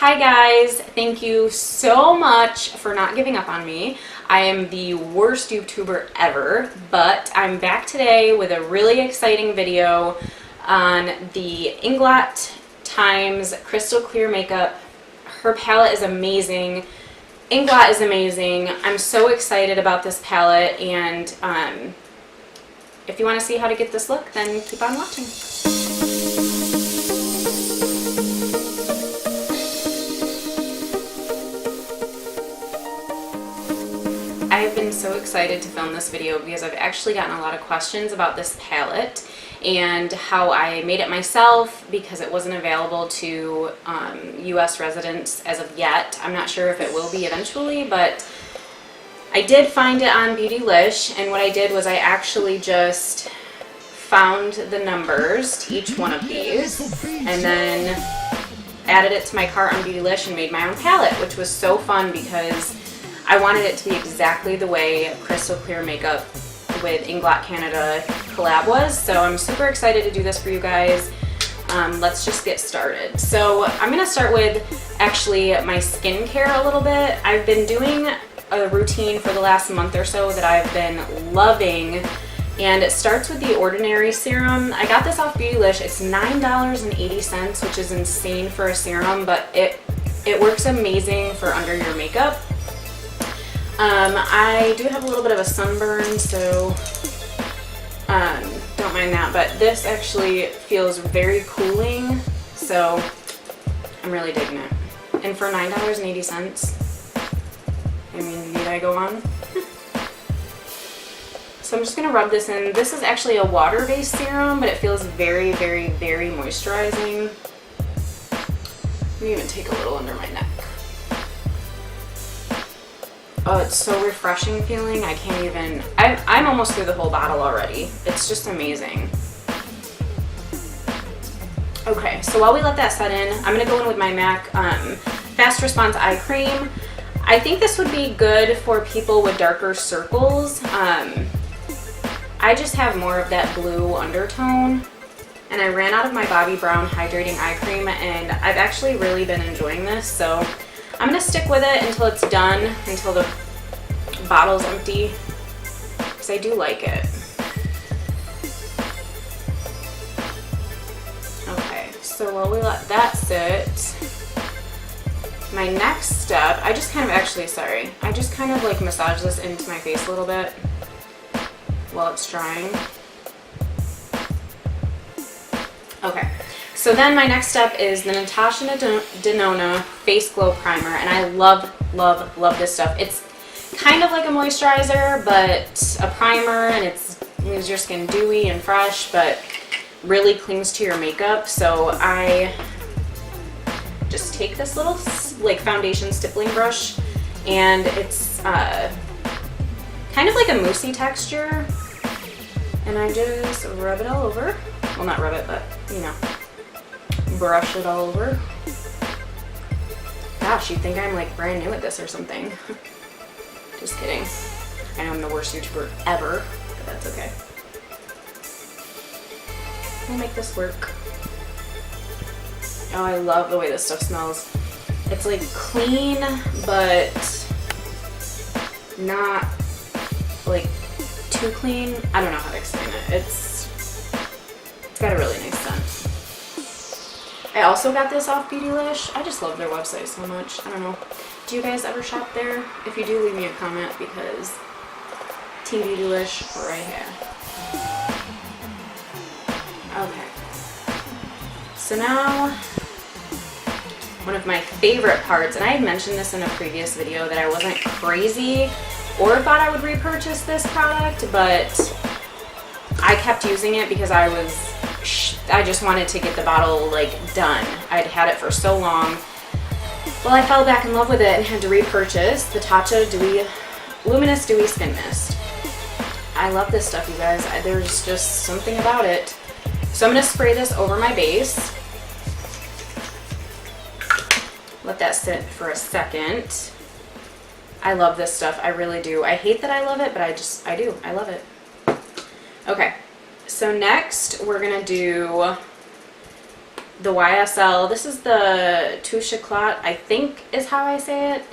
Hi guys, thank you so much for not giving up on me. I am the worst YouTuber ever, but I'm back today with a really exciting video on the Inglot times Crystal Clear Makeup. Her palette is amazing. Inglot is amazing. I'm so excited about this palette, and if you want to see how to get this look, then keep on watching. I have been so excited to film this video because I've actually gotten a lot of questions about this palette and how I made it myself because it wasn't available to US residents as of yet. I'm not sure if it will be eventually, but I did find it on Beautylish, and what I did was I actually just found the numbers to each one of these and then added it to my cart on Beautylish and made my own palette, which was so fun because I wanted it to be exactly the way Crystal Clear Makeup with Inglot Canada collab was. So I'm super excited to do this for you guys. Let's just get started. So I'm going to start with actually my skincare a little bit. I've been doing a routine for the last month or so that I've been loving, and it starts with the Ordinary Serum. I got this off Beautylish. It's $9.80, which is insane for a serum, but it works amazing for under your makeup. I do have a little bit of a sunburn, so don't mind that, but this actually feels very cooling, so I'm really digging it. And for $9.80, I mean, need I go on? So I'm just going to rub this in. This is actually a water-based serum, but it feels very, very, very moisturizing. Let me even take a little under my neck. Oh, it's so refreshing feeling. I can't even, I'm almost through the whole bottle already. It's just amazing. Okay, so while we let that set in, I'm going to go in with my MAC Fast Response Eye Cream. I think this would be good for people with darker circles. I just have more of that blue undertone, and I ran out of my Bobbi Brown Hydrating Eye Cream, and I've actually really been enjoying this, so I'm going to stick with it until it's done, until the bottle's empty, because I do like it. Okay, so while we let that sit, my next step, I just kind of like massage this into my face a little bit while it's drying. Okay. So then my next step is the Natasha Denona Face Glow Primer, and I love, love, love this stuff. It's kind of like a moisturizer, but a primer, and it leaves your skin dewy and fresh, but really clings to your makeup. So I just take this little like foundation stippling brush, and it's kind of like a moussey texture, and I just rub it all over. Well, not rub it, but you know, brush it all over. Gosh, you'd think I'm like brand new at this or something. Just kidding. I know I'm the worst YouTuber ever, but that's okay. We'll make this work. Oh, I love the way this stuff smells. It's like clean, but not like too clean. I don't know how to explain it. It's got a really nice scent. I also got this off Beautylish. I just love their website so much. I don't know. Do you guys ever shop there? If you do, leave me a comment, because Team Beautylish right here. Okay. So now, one of my favorite parts, and I had mentioned this in a previous video that I wasn't crazy or thought I would repurchase this product, but I kept using it because I just wanted to get the bottle like done. I'd had it for so long. Well, I fell back in love with it and had to repurchase the Tatcha Luminous Dewy Skin Mist. I love this stuff, you guys. There's just something about it. So I'm going to spray this over my base. Let that sit for a second. I love this stuff. I really do. I hate that I love it, but I do. I love it. Okay. So next we're going to do the YSL. This is the Touche Éclat, I think is how you say it.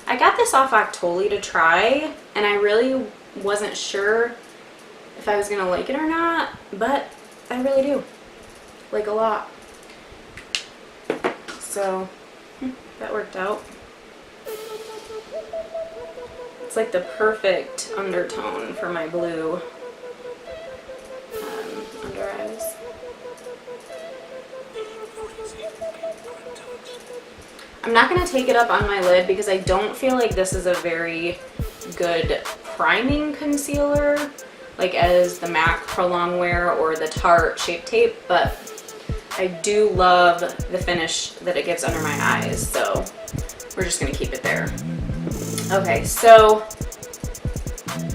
I got this off Octoly to try, and I really wasn't sure if I was gonna like it or not, but I really do. Like a lot. So, that worked out. It's like the perfect undertone for my blue under eyes. I'm not going to take it up on my lid because I don't feel like this is a very good priming concealer, like as the MAC Pro Longwear or the Tarte Shape Tape, but I do love the finish that it gives under my eyes, so we're just going to keep it there. Okay, so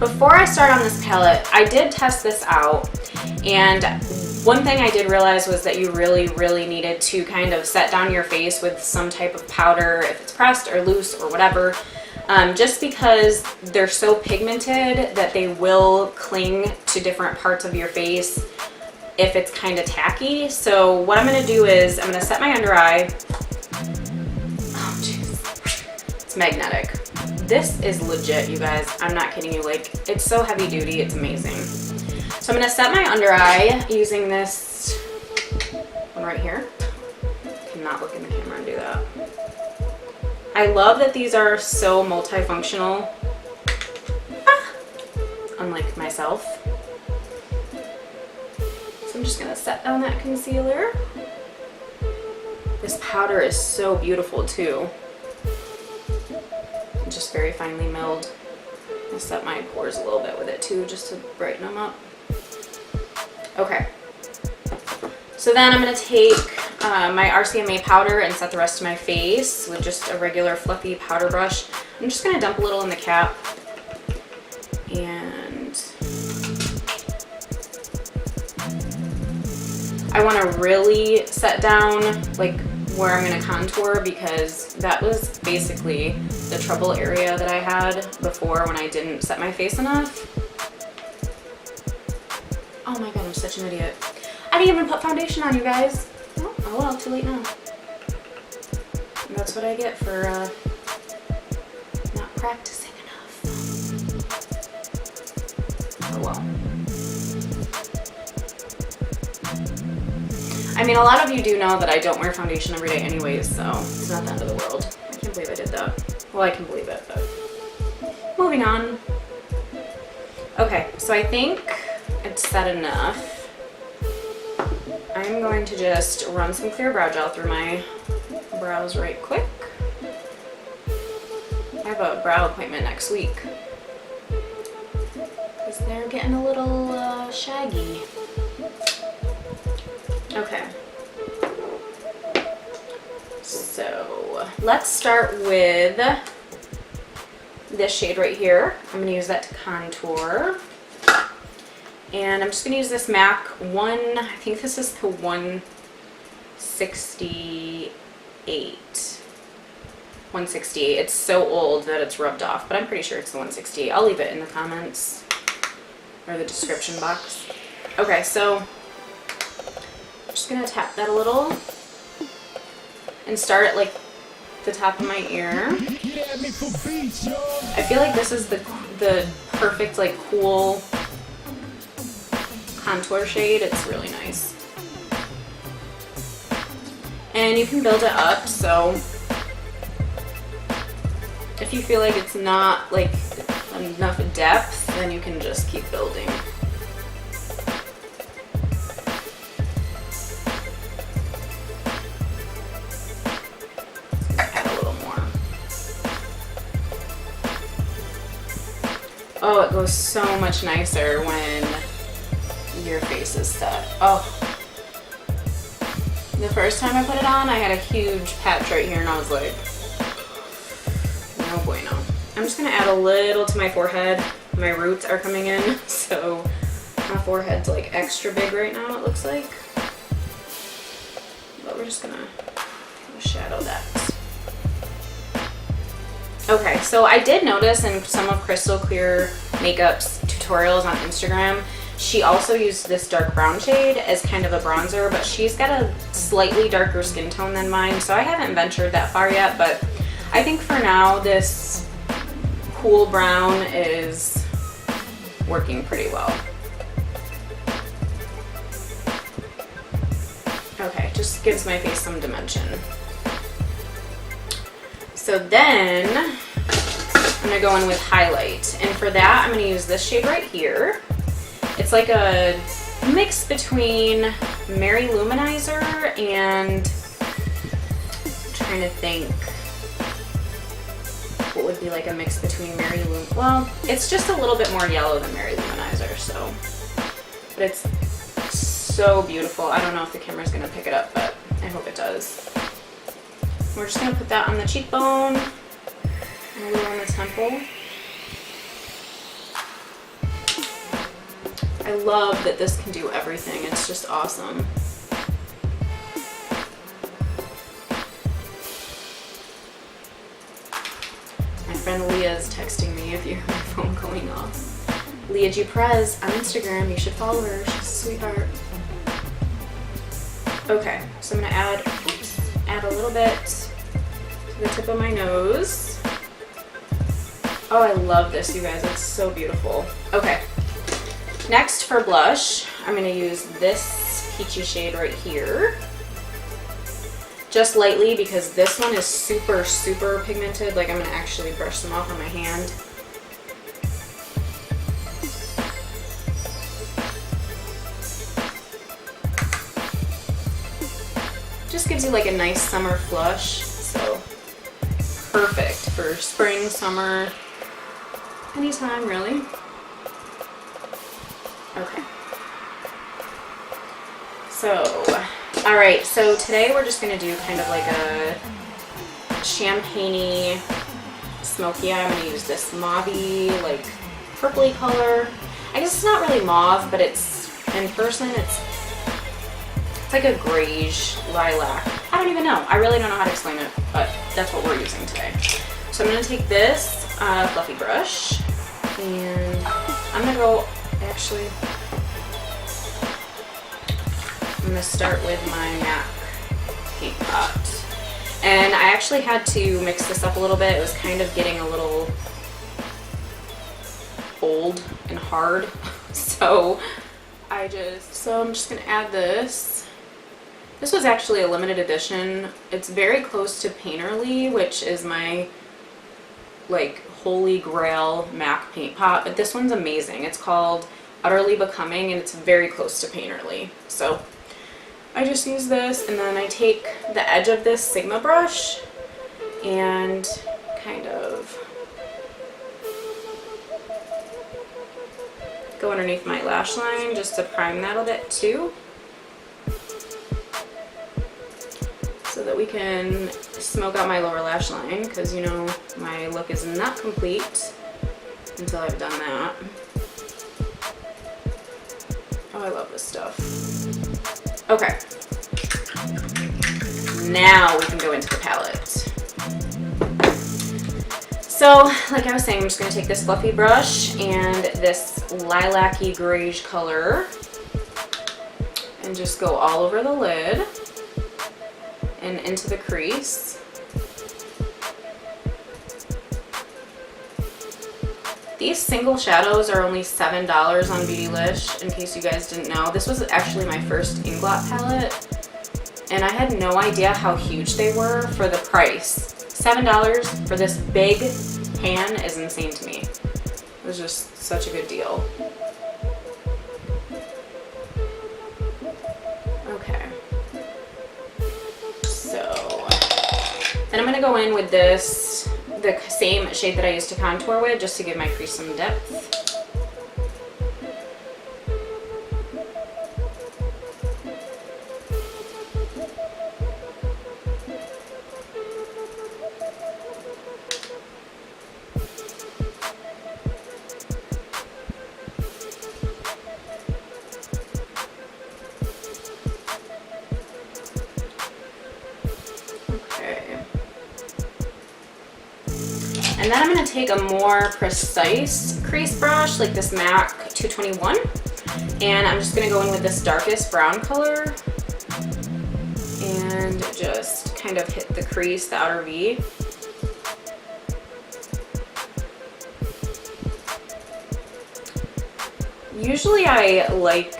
before I start on this palette, I did test this out, and one thing I did realize was that you really needed to kind of set down your face with some type of powder, if it's pressed or loose or whatever, just because they're so pigmented that they will cling to different parts of your face if it's kind of tacky. So what I'm going to do is I'm going to set my under eye. Oh jeez, it's magnetic. This is legit, you guys. I'm not kidding you. Like, it's so heavy duty, it's amazing. So I'm going to set my under eye using this one right here. I cannot look in the camera and do that. I love that these are so multifunctional, unlike myself. So I'm just going to set down that concealer. This powder is so beautiful too. Just very finely milled. I'll set my pores a little bit with it too, just to brighten them up. Okay, so then I'm going to take my RCMA powder and set the rest of my face with just a regular fluffy powder brush. I'm just going to dump a little in the cap, and I want to really set down like where I'm going to contour, because that was basically the trouble area that I had before when I didn't set my face enough. Oh my god, I'm such an idiot. I didn't even put foundation on, you guys. Oh well, too late now. And that's what I get for not practicing enough. Oh well. I mean, a lot of you do know that I don't wear foundation every day anyways, so it's not the end of the world. I can't believe I did that. Well, I can believe it, but moving on. Okay, so I think it's set enough. I'm going to just run some clear brow gel through my brows right quick. I have a brow appointment next week because they're getting a little shaggy. Okay, so let's start with this shade right here. I'm going to use that to contour. And I'm just going to use this MAC I think this is the 168. 168. It's so old that it's rubbed off, but I'm pretty sure it's the 168. I'll leave it in the comments or the description box. Okay, so I'm just going to tap that a little and start at like the top of my ear. I feel like this is the perfect like cool contour shade. It's really nice. And you can build it up, so if you feel like it's not like enough depth, then you can just keep building. Add a little more. Oh, it goes so much nicer when your face is set. Oh, the first time I put it on, I had a huge patch right here, and I was like, no bueno. I'm just gonna add a little to my forehead. My roots are coming in, so my forehead's like extra big right now, it looks like. But we're just gonna shadow that. Okay, so I did notice in some of Crystal Clear Makeup's tutorials on Instagram, She also used this dark brown shade as kind of a bronzer, but she's got a slightly darker skin tone than mine, so I haven't ventured that far yet, but I think for now this cool brown is working pretty well. Okay, just gives my face some dimension. So then I'm gonna go in with highlight, and for that I'm gonna use this shade right here. It's like a mix between Mary Luminizer and I'm trying to think what would be like a mix between Mary Lum. Well, it's just a little bit more yellow than Mary Luminizer, so, but it's so beautiful. I don't know if the camera's gonna pick it up, but I hope it does. We're just gonna put that on the cheekbone and a little on the temple. I love that this can do everything. It's just awesome. My friend Leah is texting me if you hear my phone going off. Leah G. Perez on Instagram. You should follow her. She's a sweetheart. Okay, so I'm gonna add a little bit to the tip of my nose. Oh, I love this, you guys. It's so beautiful. Okay, next for blush, I'm gonna use this peachy shade right here. Just lightly, because this one is super, super pigmented. Like, I'm gonna actually brush some off on my hand. Just gives you like a nice summer flush, so perfect for spring, summer, anytime really. Okay. So, all right, so today we're just gonna do kind of like a champagne-y, smoky eye. I'm gonna use this mauve-y, like purpley color. I guess it's not really mauve, but it's, in person, it's like a grayish lilac. I don't even know. I really don't know how to explain it, but that's what we're using today. So I'm gonna take this fluffy brush, and I'm gonna go, actually, I'm gonna start with my MAC paint pot. And I actually had to mix this up a little bit. It was kind of getting a little old and hard. So I'm just gonna add this. This was actually a limited edition. It's very close to Painterly, which is my like holy grail MAC paint pot, but this one's amazing. It's called Utterly Becoming, and it's very close to Painterly. So I just use this, and then I take the edge of this Sigma brush and kind of go underneath my lash line just to prime that a bit too, so that we can smoke out my lower lash line, because you know my look is not complete until I've done that. Oh, I love this stuff. Okay, now we can go into the palette. So, like I was saying, I'm just going to take this fluffy brush and this lilac-y grayish color and just go all over the lid and into the crease. These single shadows are only $7 on Beautylish, in case you guys didn't know. This was actually my first Inglot palette, and I had no idea how huge they were for the price. $7 for this big pan is insane to me. It was just such a good deal. Okay. So, then I'm going to go in with this, the same shade that I used to contour with, just to give my crease some depth. And then I'm going to take a more precise crease brush, like this MAC 221, And I'm just gonna go in with this darkest brown color and just kind of hit the crease, the outer V. Usually I like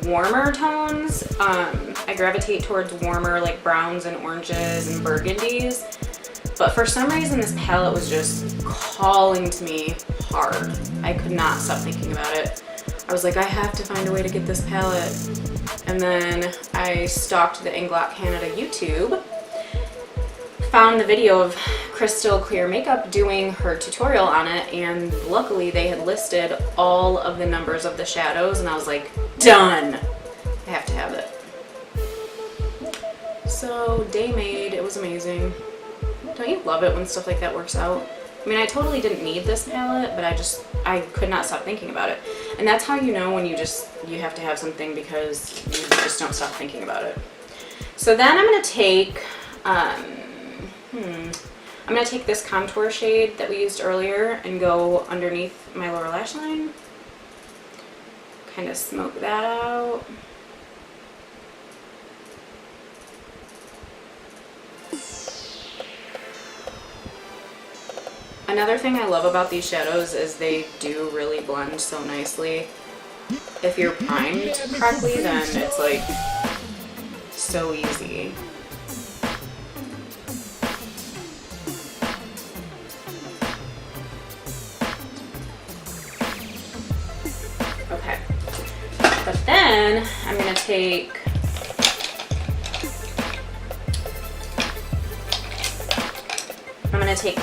warmer tones. I gravitate towards warmer like browns and oranges and burgundies. But for some reason this palette was just calling to me hard. I could not stop thinking about it. I was like, I have to find a way to get this palette. And then I stalked the Inglot Canada YouTube, found the video of KrystalClearMakeup doing her tutorial on it, and luckily they had listed all of the numbers of the shadows, and I was like, done! I have to have it. So, day made, it was amazing. Don't you love it when stuff like that works out? I mean, I totally didn't need this palette, but I could not stop thinking about it. And that's how you know when you have to have something, because you just don't stop thinking about it. So then I'm gonna take, I'm gonna take this contour shade that we used earlier and go underneath my lower lash line. Kind of smoke that out. Another thing I love about these shadows is they do really blend so nicely. If you're primed correctly, then it's like so easy. Okay, but then I'm gonna take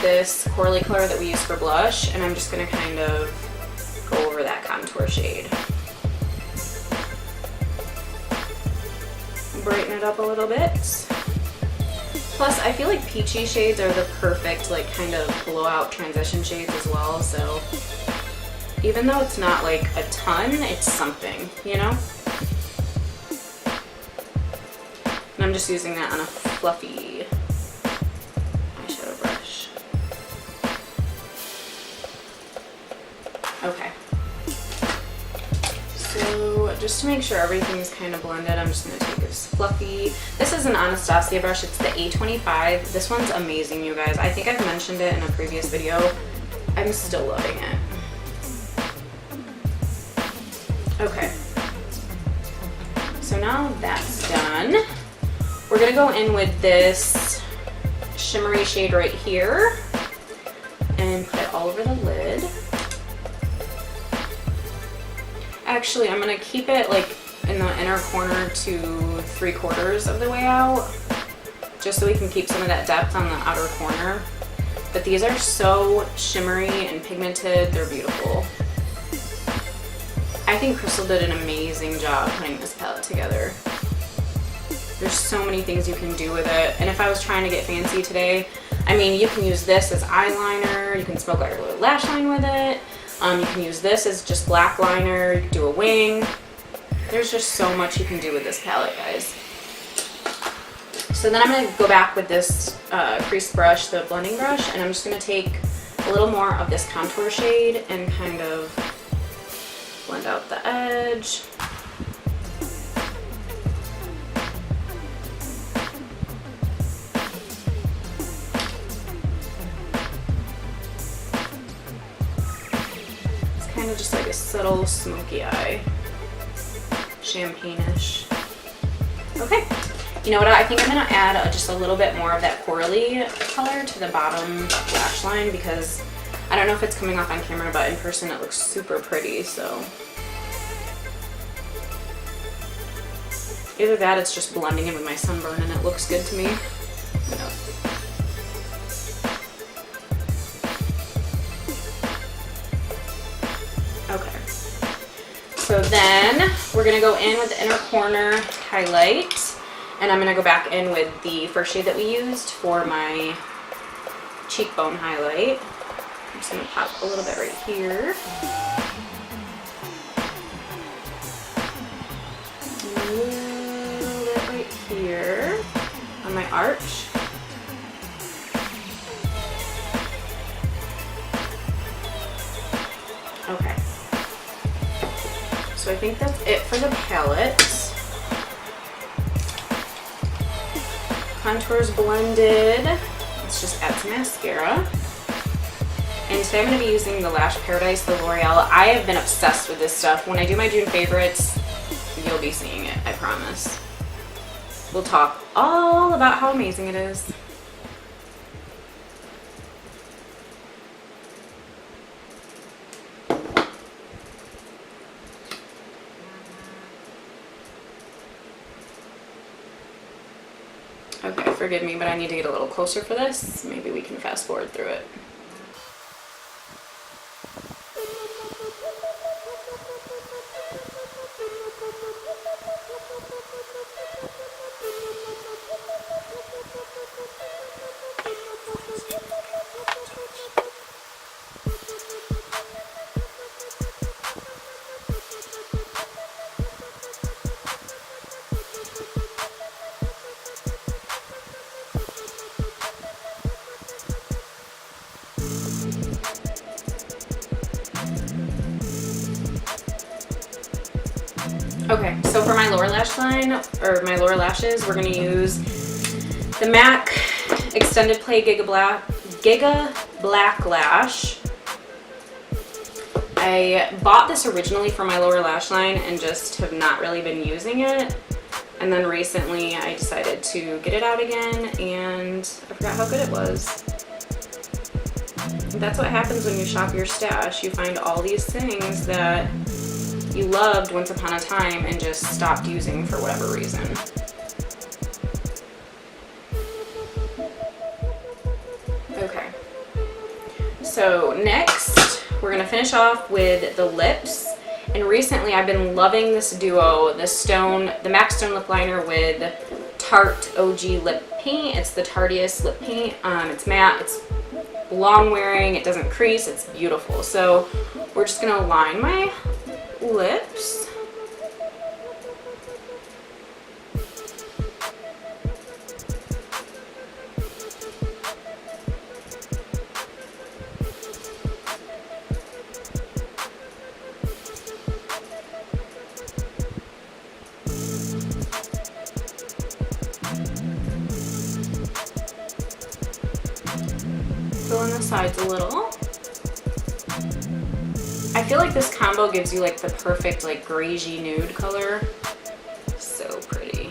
this corally color that we use for blush, and I'm just gonna kind of go over that contour shade. Brighten it up a little bit. Plus, I feel like peachy shades are the perfect like kind of blowout transition shades as well, so even though it's not like a ton, it's something, you know? And I'm just using that on a fluffy eyeshadow brush. Okay. So just to make sure everything's kind of blended, I'm just going to take this fluffy. This is an Anastasia brush. It's the A25. This one's amazing, you guys. I think I've mentioned it in a previous video. I'm still loving it. Okay. So now that's done. We're going to go in with this shimmery shade right here and put it all over the lid. Actually, I'm going to keep it like in the inner corner to 3/4 of the way out, just so we can keep some of that depth on the outer corner. But these are so shimmery and pigmented, they're beautiful. I think Crystal did an amazing job putting this palette together. There's so many things you can do with it, and if I was trying to get fancy today, I mean, you can use this as eyeliner, you can smoke out your little lash line with it. You can use this as just black liner, you can do a wing. There's just so much you can do with this palette, guys. So then I'm going to go back with this crease brush, the blending brush, and I'm just going to take a little more of this contour shade and kind of blend out the edge. Kind of just like a subtle smoky eye, champagne-ish. Okay, you know what? I think I'm gonna add just a little bit more of that corally color to the bottom lash line, because I don't know if it's coming off on camera, but in person it looks super pretty. So either that, it's just blending in with my sunburn and it looks good to me. Who knows? Okay, so then we're going to go in with the inner corner highlight, and I'm going to go back in with the first shade that we used for my cheekbone highlight. I'm just going to pop a little bit right here. A little bit right here on my arch. So So I think that's it for the palette. Contours blended. Let's just add some mascara. And today I'm going to be using the Lash Paradise, the L'Oreal. I have been obsessed with this stuff. When I do my June favorites, you'll be seeing it, I promise. We'll talk all about how amazing it is. Okay, forgive me, but I need to get a little closer for this. Maybe we can fast forward through it. Okay, so for my lower lash line, or my lower lashes, we're going to use the MAC Extended Play Giga Black Lash. I bought this originally for my lower lash line and just have not really been using it. And then recently I decided to get it out again and I forgot how good it was. That's what happens when you shop your stash. You find all these things that you loved once upon a time and just stopped using for whatever reason. Okay, so next we're gonna finish off with the lips. And recently I've been loving this duo, the MAC Stone Lip Liner with Tarte OG Lip Paint. It's the Tarteist Lip Paint. It's matte, it's long wearing, it doesn't crease, it's beautiful. So we're just gonna line my lips. Fill in the sides a little. I feel like this combo gives you like the perfect like greigey nude color. So pretty.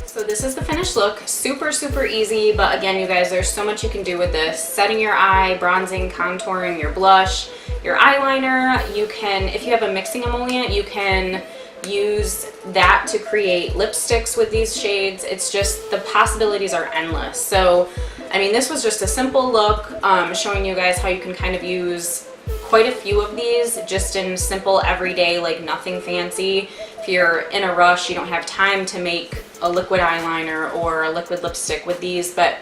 So this is the finished look. Super, super easy, but again, you guys, there's so much you can do with this. Setting your eye, bronzing, contouring, your blush, your eyeliner. You can, if you have a mixing emollient, you can use that to create lipsticks with these shades. It's just, the possibilities are endless. So, I mean, this was just a simple look, showing you guys how you can kind of use quite a few of these just in simple everyday, like nothing fancy. If you're in a rush, you don't have time to make a liquid eyeliner or a liquid lipstick with these, but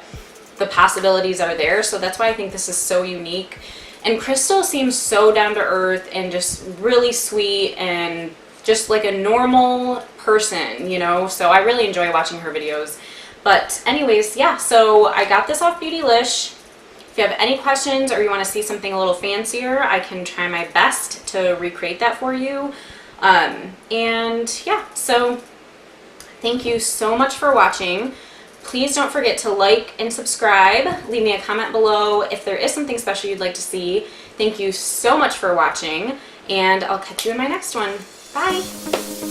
the possibilities are there. So that's why I think this is so unique. And Crystal seems so down to earth and just really sweet and just like a normal person, you know? So I really enjoy watching her videos. But anyways, yeah, so I got this off Beautylish. If you have any questions or you want to see something a little fancier, I can try my best to recreate that for you. And yeah, so thank you so much for watching. Please don't forget to like and subscribe. Leave me a comment below if there is something special you'd like to see. Thank you so much for watching, and I'll catch you in my next one. Bye!